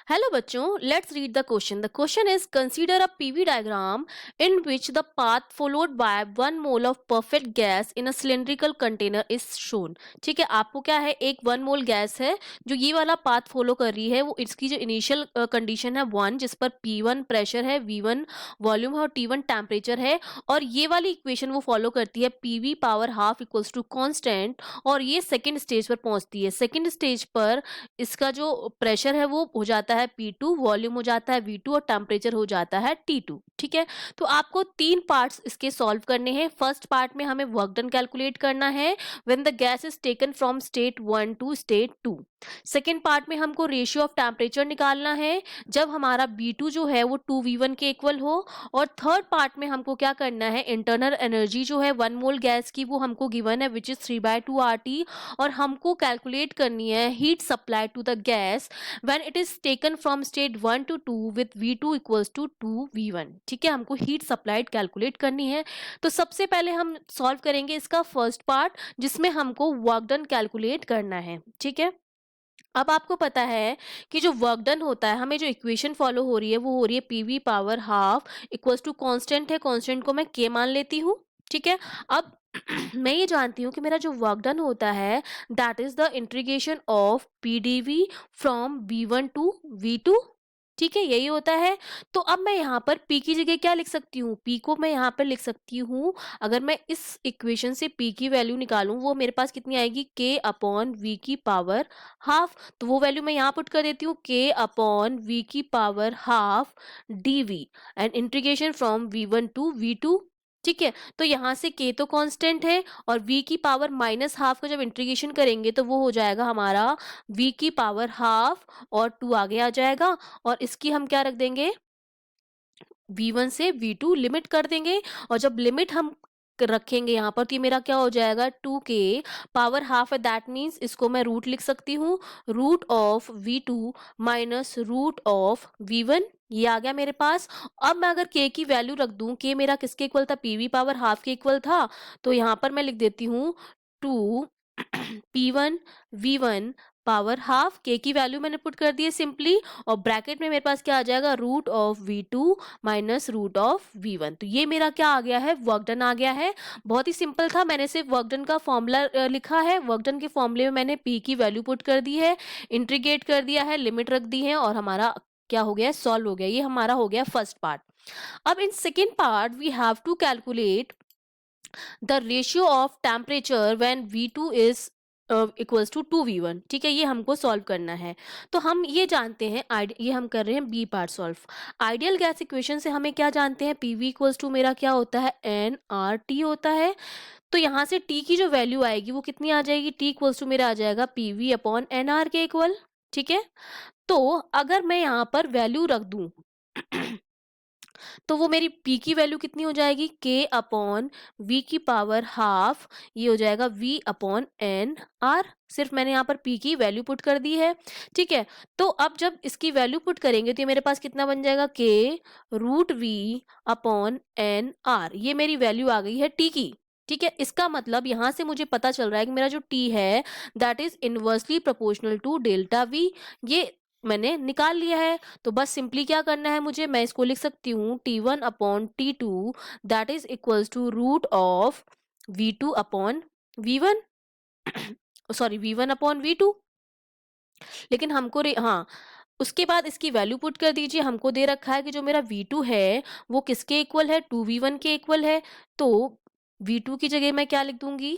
Hello बच्चों, let's read the question. The question is consider a PV diagram in which the path followed by 1 mole of perfect gas in a cylindrical container is shown. ठीक है, आपको क्या है, एक 1 मोल gas है जो ये वाला पाथ फॉलो कर रही है। वो इसकी जो इनिशियल कंडीशन है 1, जिस पर P1 प्रेशर है, V1 वॉल्यूम है और T1 टेम्परेचर है, और ये वाली इक्वेशन वो फॉलो करती है PV power half equals to constant, और ये सेकेंड स्टेज पर पहुंचती है। सेकेंड स्टेज पर इसका जो प्रेशर है वो हो जाता है P2, वॉल्यूम हो जाता है V2 और टेम्परेचर हो जाता है T2। ठीक है, तो आपको 3 पार्ट्स इसके सॉल्व करने हैं। फर्स्ट पार्ट में हमें वर्क डन कैलकुलेट करना है when the gas is taken from state 1 to state 2। Second part में हमको रेशियो ऑफ टेम्परेचर निकालना है जब हमारा B2 जो है वो 2V1 के इक्वल हो। और थर्ड पार्ट में हमको क्या करना है, इंटरनल एनर्जी जो है 1 मोल गैस की वो हमको गिवन है विच इज 3/2 RT, और हमको कैलकुलेट करनी है heat supply to the gas when it is taken from state 1 to 2 with V2 equals to 2V1। ठीक है, हमको हीट सप्लाइड कैलकुलेट करनी है। तो सबसे पहले हम सॉल्व करेंगे इसका फर्स्ट पार्ट जिसमें हमको वर्क डन कैलकुलेट करना है। ठीक है, अब आपको पता है कि जो वर्क डन होता है, हमें जो इक्वेशन फॉलो हो रही है वो हो रही है PV power half equals to constant है, कांस्टेंट को मैं K मान लेती हूँ। ठीक है, अब मैं ये जानती हूँ कि मेरा जो वर्क डन होता है that is the integration of PdV from V1 to V2। ठीक है, यही होता है। तो अब मैं यहाँ पर P की जगह क्या लिख सकती हूँ, P को मैं यहाँ पर लिख सकती हूँ, अगर मैं इस इक्वेशन से P की वैल्यू निकालूं वो मेरे पास कितनी आएगी, K अपॉन V की पावर हाफ। तो वो वैल्यू मैं यहाँ पुट कर देती हूँ, K अपॉन V की power half dV and integration from V1 to V2। ठीक है, तो यहाँ से K तो कांस्टेंट है और V की पावर माइनस हाफ का जब इंटीग्रेशन करेंगे तो वो हो जाएगा हमारा V की पावर हाफ और 2 आगे आ जाएगा, और इसकी हम क्या रख देंगे, V1 से V2 लिमिट कर देंगे। और जब लिमिट हम रखेंगे यहाँ पर तो ये मेरा क्या हो जाएगा, 2K पावर हाफ है, दैट मीन्स इसको मैं रूट लिख सकती हूँ, root of V2 minus root of V1। ये आ गया मेरे पास। अब मैं अगर K की वैल्यू रख दूं, K मेरा किसके इक्वल था, PV पावर हाफ के इक्वल था, तो यहाँ पर मैं लिख देती हूँ 2 P1 V1 power half. K की वैल्यू मैंने पुट कर दी है सिंपली, और ब्रैकेट में मेरे पास क्या आ जाएगा, root of V2 minus root of V1। तो ये मेरा क्या आ गया है, वर्क डन आ गया है। बहुत ही सिंपल था, मैंने सिर्फ वर्क डन का फॉर्मूला लिखा है। वर्क डन के फॉर्मूले में मैंने P की वैल्यू पुट कर दी है, इंटीग्रेट कर दिया है, लिमिट रख दी है, और हमारा क्या हो गया, सॉल्व हो गया। ये हमारा हो गया फर्स्ट पार्ट। अब in second part we have to calculate the ratio of temperature when V2 is equals to 2V1। ठीक है, ये हमको सॉल्व करना है। तो हम ये जानते हैं, ये हम कर रहे हैं B part solve. Ideal gas equation से हमें क्या जानते हैं, PV इक्वल्स टू मेरा क्या होता है, nRT होता है। तो यहाँ से T की जो वैल्यू आएगी वो कितनी आ जाएगी, T इक्वल्स टू मेरा आ जाएगा PV अपॉन NR के इक्वल। ठीक है, तो अगर मैं यहाँ पर वैल्यू रख दूं तो वो मेरी P की वैल्यू कितनी हो जाएगी, K अपॉन V की पावर हाफ, ये हो जाएगा V अपॉन एन आर। सिर्फ मैंने यहाँ पर P की वैल्यू पुट कर दी है। ठीक है, तो अब जब इसकी वैल्यू पुट करेंगे तो ये मेरे पास कितना बन जाएगा, K root V upon N R. ये मेरी वैल्यू आ गई है T की। ठीक है, इसका मतलब यहाँ से मुझे पता चल रहा है कि मेरा जो T है that is inversely proportional to delta V। ये मैंने निकाल लिया है। तो बस सिंपली क्या करना है मुझे, मैं इसको लिख सकती हूँ T1 upon T2 that is equals to root of V2 upon V1, sorry V1 upon V2। लेकिन हमको हाँ, उसके बाद इसकी वैल्यू पुट कर दीजिए। हमको दे रखा है कि जो मेरा V2 है वो किसके इक्वल है, 2V1 के इक्वल है। तो V2 की जगह मैं क्या लिख दूंगी,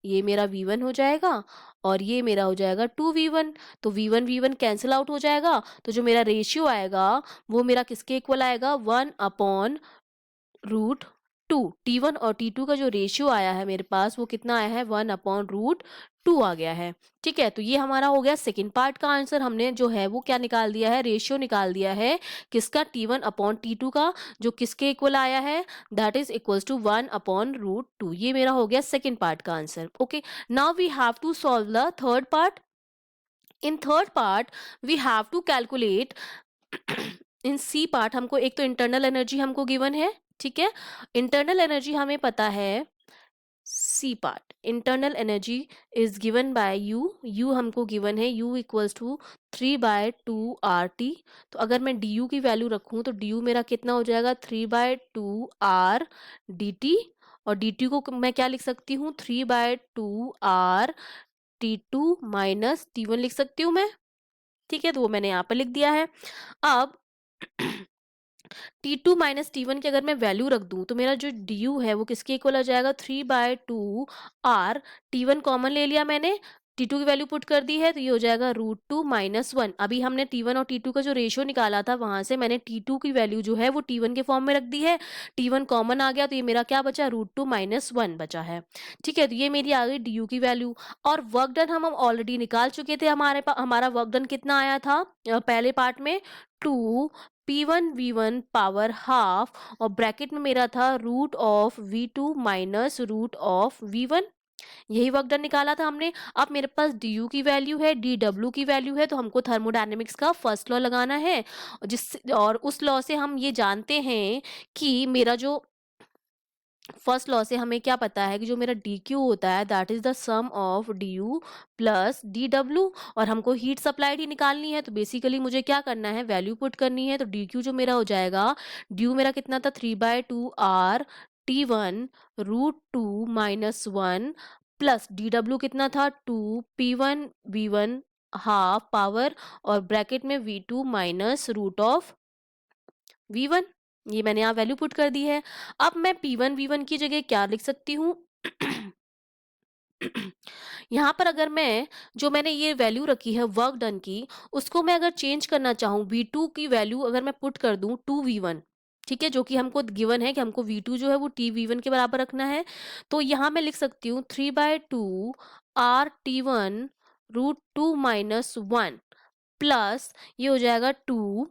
ये मेरा V1 हो जाएगा और ये मेरा हो जाएगा 2V1। तो V1 V1 कैंसिल आउट हो जाएगा, तो जो मेरा रेशियो आएगा वो मेरा किसके इक्वल आएगा, 1 अपॉन रूट 2। T1 और T2 का जो रेशियो आया है मेरे पास वो कितना आया है, 1 अपॉन रूट 2 आ गया है। ठीक है, तो ये हमारा हो गया सेकंड पार्ट का आंसर। हमने जो है वो क्या निकाल दिया है, रेशियो निकाल दिया है किसका, T1 अपॉन T2 का, जो किसके इक्वल आया है, that is equals to 1 upon root 2। ये मेरा हो गया सेकंड पार्ट का answer. Okay, now we have to solve the third part. In third part we have to calculate in C part हमको एक तो इंटरनल एनर्जी हमको गिवन है। ठीक है, इंटरनल एनर्जी हमें पता है C part, internal energy is given by U हमको गिवन है, यू इक्वल्स टू 3/2 RT। तो अगर मैं डी यू की वैल्यू रखूं तो डी यू मेरा कितना हो जाएगा, 3/2 R dt। और डी टी को मैं क्या लिख सकती हूँ, 3/2 R T2 माइनस T1 लिख सकती हूँ मैं। ठीक है, तो वो मैंने यहाँ पर लिख दिया है। अब T2 माइनस T1 की अगर मैं वैल्यू रख दूं तो मेरा जो du है वो किसके इक्वल आ जाएगा, 3/2 R। T1 कॉमन ले लिया मैंने, T2 की वैल्यू पुट कर दी है, तो ये हो जाएगा √2 - 1। अभी हमने T1 और T2 का जो रेशियो निकाला था वहां से मैंने T2 की वैल्यू जो है वो T1 के फॉर्म में रख दी है। T1 कॉमन आ गया तो ये मेरा क्या बचा, √2 - 1 बचा है। ठीक है, तो ये मेरी आ गई du की वैल्यू। और वर्क डन हम ऑलरेडी निकाल चुके थे, हमारा वर्क डन कितना आया था पहले पार्ट में, 2 P1 V1 पावर हाफ, और ब्रैकेट में मेरा था √(V2 - √(V1)। यही वर्क डन निकाला था हमने। अब मेरे पास du की वैल्यू है, dw की वैल्यू है, तो हमको थर्मोडायनेमिक्स का फर्स्ट लॉ लगाना है, और उस लॉ से हम ये जानते हैं कि मेरा जो फर्स्ट लॉ से हमें क्या पता है कि जो मेरा dq होता है that is the sum of du plus dw। और हमको हीट सप्लाइड ही निकालनी है, तो बेसिकली मुझे क्या करना है, वैल्यू पुट करनी है। तो dq जो मेरा हो जाएगा, du मेरा कितना था, 3/2 R T1 √2 - 1 प्लस dw कितना था, 2 P1 V1 हाफ पावर, और ब्रैकेट में V2 माइनस √(V1)। ये मैंने यहाँ वैल्यू पुट कर दी है। अब मैं P1 V1 की जगह क्या लिख सकती हूँ, यहाँ पर अगर मैं जो मैंने ये वैल्यू रखी है वर्क डन की, उसको मैं अगर चेंज करना चाहूँ, V2 की वैल्यू अगर मैं पुट कर दूँ 2V1, ठीक है, जो कि हमको गिवन है कि हमको V2 जो है वो TV1 के बराबर रखना है। तो यहाँ मैं लिख सकती हूँ 3/2 R T1 √2 - 1 प्लस ये हो जाएगा 2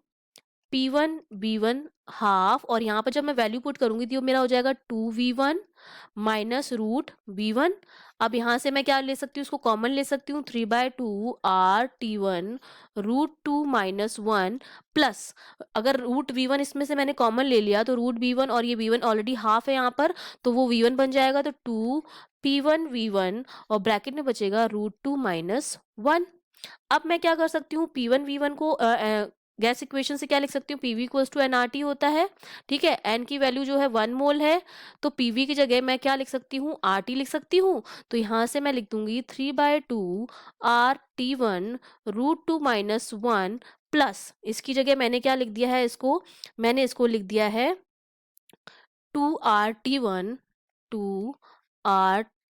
P1 V1 हाफ, और यहाँ पर जब मैं वैल्यू पुट करूंगी तो मेरा हो जाएगा 2V1 माइनस √V1। अब यहाँ से मैं क्या ले सकती हूँ, उसको कॉमन ले सकती हूँ, 3/2 R T1 √2 - 1 प्लस, अगर √V1 इसमें से मैंने कॉमन ले लिया तो √V1, और ये V1 ऑलरेडी हाफ है यहाँ पर, तो वो V1 बन जाएगा, तो 2 P1 V1, और ब्रैकेट में बचेगा √2 - 1। अब मैं क्या कर सकती हूँ, P1 V1 को गैस इक्वेशन से क्या लिख सकती हूँ, PV इक्वल्स टू NRT होता है। ठीक है, N की वैल्यू जो है 1 मोल है, तो PV की जगह मैं क्या लिख सकती हूँ, RT लिख सकती हूँ। तो यहाँ से मैं लिख दूंगी 3/2 R T1 √2 - 1 प्लस, इसकी जगह मैंने क्या लिख दिया है, मैंने इसको लिख दिया है 2R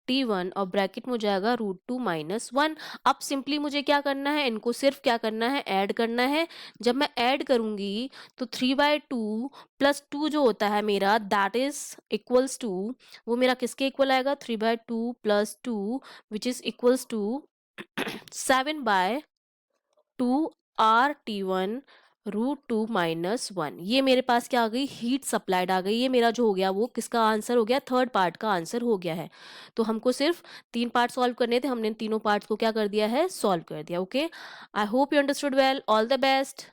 T1 और ब्रैकेट में हो जाएगा √2 - 1। अब सिंपली मुझे क्या करना है, इनको सिर्फ क्या करना है, ऐड करना है। जब मैं ऐड करूंगी तो 3/2 प्लस 2 जो होता है मेरा दैट इज इक्वल्स टू, वो मेरा किसके इक्वल आएगा, 3/2 plus 2 which is equals to 7/2 R T1 √2 - 1। ये मेरे पास क्या आ गई, हीट सप्लाइड आ गई। ये मेरा जो हो गया वो किसका आंसर हो गया, थर्ड पार्ट का आंसर हो गया है। तो हमको सिर्फ 3 पार्ट सॉल्व करने थे, हमने तीनों पार्ट्स को क्या कर दिया है, सॉल्व कर दिया। Okay, I hope you understood well, all the best.